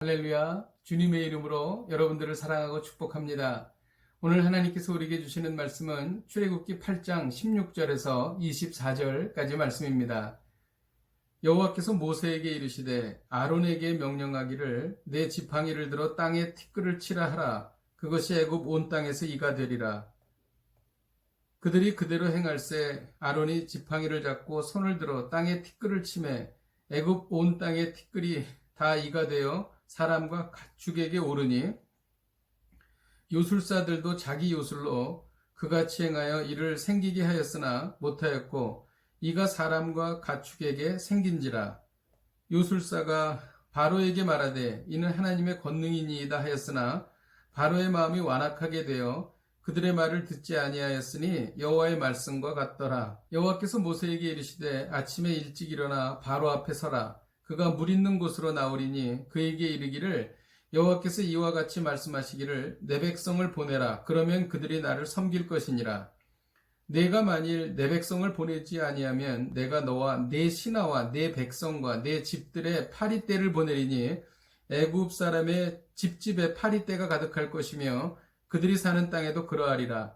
할렐루야. 주님의 이름으로 여러분들을 사랑하고 축복합니다. 오늘 하나님께서 우리에게 주시는 말씀은 출애굽기 8장 16절에서 24절까지 말씀입니다. 여호와께서 모세에게 이르시되 아론에게 명령하기를 내 지팡이를 들어 땅에 티끌을 치라 하라. 그것이 애굽 온 땅에서 이가 되리라. 그들이 그대로 행할세 아론이 지팡이를 잡고 손을 들어 땅에 티끌을 치매 애굽 온 땅의 티끌이 다 이가 되어 사람과 가축에게 오르니 요술사들도 자기 요술로 그같이 행하여 이를 생기게 하였으나 못하였고 이가 사람과 가축에게 생긴지라. 요술사가 바로에게 말하되 이는 하나님의 권능이니이다 하였으나 바로의 마음이 완악하게 되어 그들의 말을 듣지 아니하였으니 여호와의 말씀과 같더라. 여호와께서 모세에게 이르시되 아침에 일찍 일어나 바로 앞에 서라. 그가 물 있는 곳으로 나오리니 그에게 이르기를 여호와께서 이와 같이 말씀하시기를 내 백성을 보내라. 그러면 그들이 나를 섬길 것이니라. 내가 만일 내 백성을 보내지 아니하면 내가 너와 내 신하와 내 백성과 내 집들의 파리떼를 보내리니 애굽 사람의 집집에 파리떼가 가득할 것이며 그들이 사는 땅에도 그러하리라.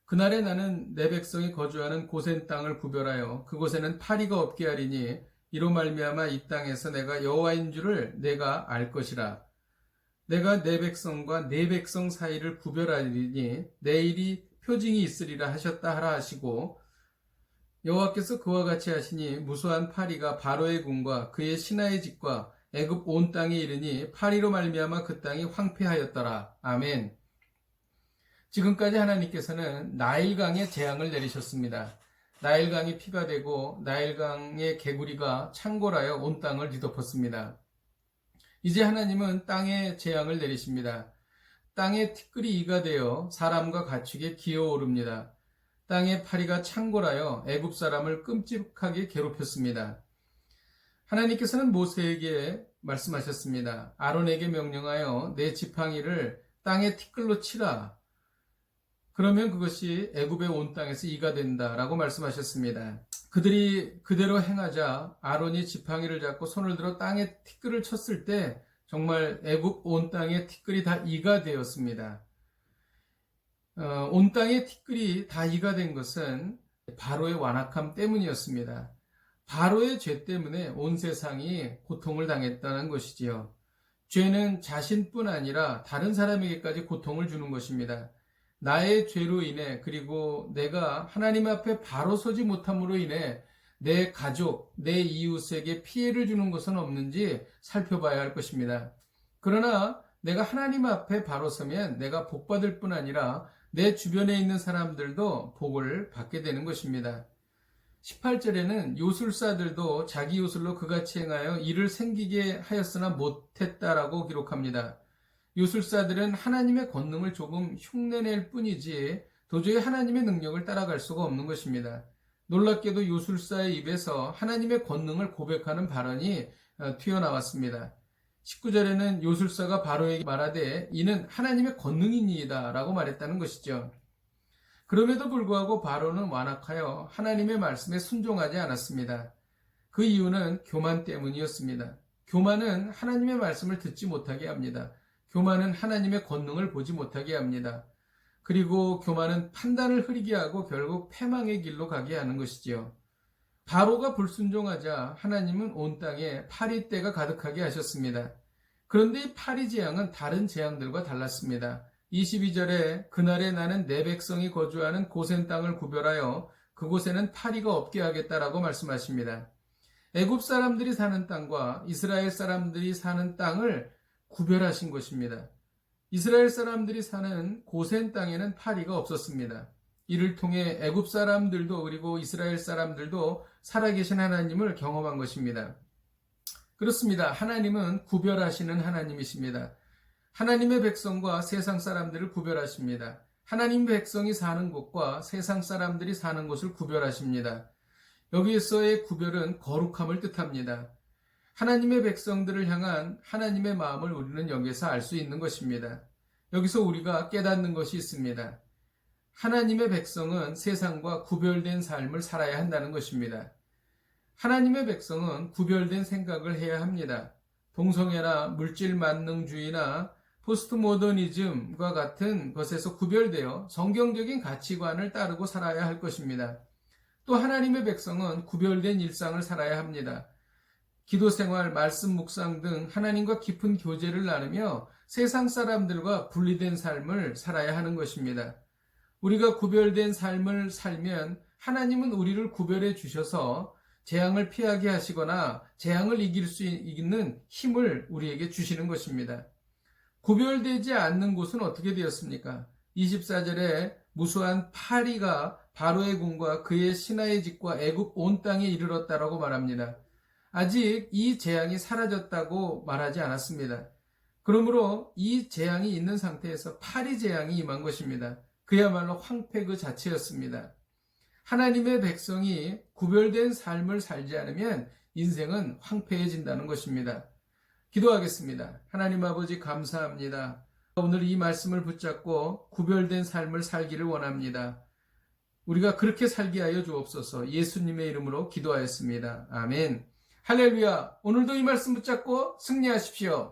그날에 나는 내 백성이 거주하는 고센 땅을 구별하여 그곳에는 파리가 없게 하리니 이로 말미암아 이 땅에서 내가 여호와인 줄을 내가 알 것이라. 내가 내 백성과 내 백성 사이를 구별하리니 내일이 표징이 있으리라 하셨다 하라 하시고 여호와께서 그와 같이 하시니 무수한 파리가 바로의 궁과 그의 신하의 집과 애굽 온 땅에 이르니 파리로 말미암아 그 땅이 황폐하였더라. 아멘. 지금까지 하나님께서는 나일강에 재앙을 내리셨습니다. 나일강이 피가 되고 나일강의 개구리가 창궐하여 온 땅을 뒤덮었습니다. 이제 하나님은 땅에 재앙을 내리십니다. 땅에 티끌이 이가 되어 사람과 가축에 기어오릅니다. 땅에 파리가 창궐하여 애굽 사람을 끔찍하게 괴롭혔습니다. 하나님께서는 모세에게 말씀하셨습니다. 아론에게 명령하여 내 지팡이를 땅에 티끌로 치라. 그러면 그것이 애굽의 온 땅에서 이가 된다라고 말씀하셨습니다. 그들이 그대로 행하자 아론이 지팡이를 잡고 손을 들어 땅에 티끌을 쳤을 때 정말 애굽 온 땅의 티끌이 다 이가 되었습니다. 온 땅의 티끌이 다 이가 된 것은 바로의 완악함 때문이었습니다. 바로의 죄 때문에 온 세상이 고통을 당했다는 것이지요. 죄는 자신뿐 아니라 다른 사람에게까지 고통을 주는 것입니다. 나의 죄로 인해 그리고 내가 하나님 앞에 바로 서지 못함으로 인해 내 가족, 내 이웃에게 피해를 주는 것은 없는지 살펴봐야 할 것입니다. 그러나 내가 하나님 앞에 바로 서면 내가 복받을 뿐 아니라 내 주변에 있는 사람들도 복을 받게 되는 것입니다. 18절에는 요술사들도 자기 요술로 그같이 행하여 이를 생기게 하였으나 못했다라고 기록합니다. 요술사들은 하나님의 권능을 조금 흉내낼 뿐이지 도저히 하나님의 능력을 따라갈 수가 없는 것입니다. 놀랍게도 요술사의 입에서 하나님의 권능을 고백하는 발언이 튀어나왔습니다. 19절에는 요술사가 바로에게 말하되 이는 하나님의 권능이니이다 라고 말했다는 것이죠. 그럼에도 불구하고 바로는 완악하여 하나님의 말씀에 순종하지 않았습니다. 그 이유는 교만 때문이었습니다. 교만은 하나님의 말씀을 듣지 못하게 합니다. 교만은 하나님의 권능을 보지 못하게 합니다. 그리고 교만은 판단을 흐리게 하고 결국 패망의 길로 가게 하는 것이지요. 바로가 불순종하자 하나님은 온 땅에 파리떼가 가득하게 하셨습니다. 그런데 이 파리 재앙은 다른 재앙들과 달랐습니다. 22절에 그날에 나는 내 백성이 거주하는 고센 땅을 구별하여 그곳에는 파리가 없게 하겠다라고 말씀하십니다. 애굽 사람들이 사는 땅과 이스라엘 사람들이 사는 땅을 구별하신 것입니다. 이스라엘 사람들이 사는 고센 땅에는 파리가 없었습니다. 이를 통해 애굽 사람들도 그리고 이스라엘 사람들도 살아계신 하나님을 경험한 것입니다. 그렇습니다. 하나님은 구별하시는 하나님이십니다. 하나님의 백성과 세상 사람들을 구별하십니다. 하나님 백성이 사는 곳과 세상 사람들이 사는 곳을 구별하십니다. 여기에서의 구별은 거룩함을 뜻합니다. 하나님의 백성들을 향한 하나님의 마음을 우리는 여기에서 알 수 있는 것입니다. 여기서 우리가 깨닫는 것이 있습니다. 하나님의 백성은 세상과 구별된 삶을 살아야 한다는 것입니다. 하나님의 백성은 구별된 생각을 해야 합니다. 동성애나 물질 만능주의나 포스트 모더니즘과 같은 것에서 구별되어 성경적인 가치관을 따르고 살아야 할 것입니다. 또 하나님의 백성은 구별된 일상을 살아야 합니다. 기도 생활, 말씀 묵상 등 하나님과 깊은 교제를 나누며 세상 사람들과 분리된 삶을 살아야 하는 것입니다. 우리가 구별된 삶을 살면 하나님은 우리를 구별해 주셔서 재앙을 피하게 하시거나 재앙을 이길 수 있는 힘을 우리에게 주시는 것입니다. 구별되지 않는 곳은 어떻게 되었습니까? 24절에 무수한 파리가 바로의 궁과 그의 신하의 집과 애굽 온 땅에 이르렀다라고 말합니다. 아직 이 재앙이 사라졌다고 말하지 않았습니다. 그러므로 이 재앙이 있는 상태에서 파리 재앙이 임한 것입니다. 그야말로 황폐 그 자체였습니다. 하나님의 백성이 구별된 삶을 살지 않으면 인생은 황폐해진다는 것입니다. 기도하겠습니다. 하나님 아버지 감사합니다. 오늘 이 말씀을 붙잡고 구별된 삶을 살기를 원합니다. 우리가 그렇게 살게 하여 주옵소서. 예수님의 이름으로 기도하였습니다. 아멘. 할렐루야. 오늘도 이 말씀 붙잡고 승리하십시오.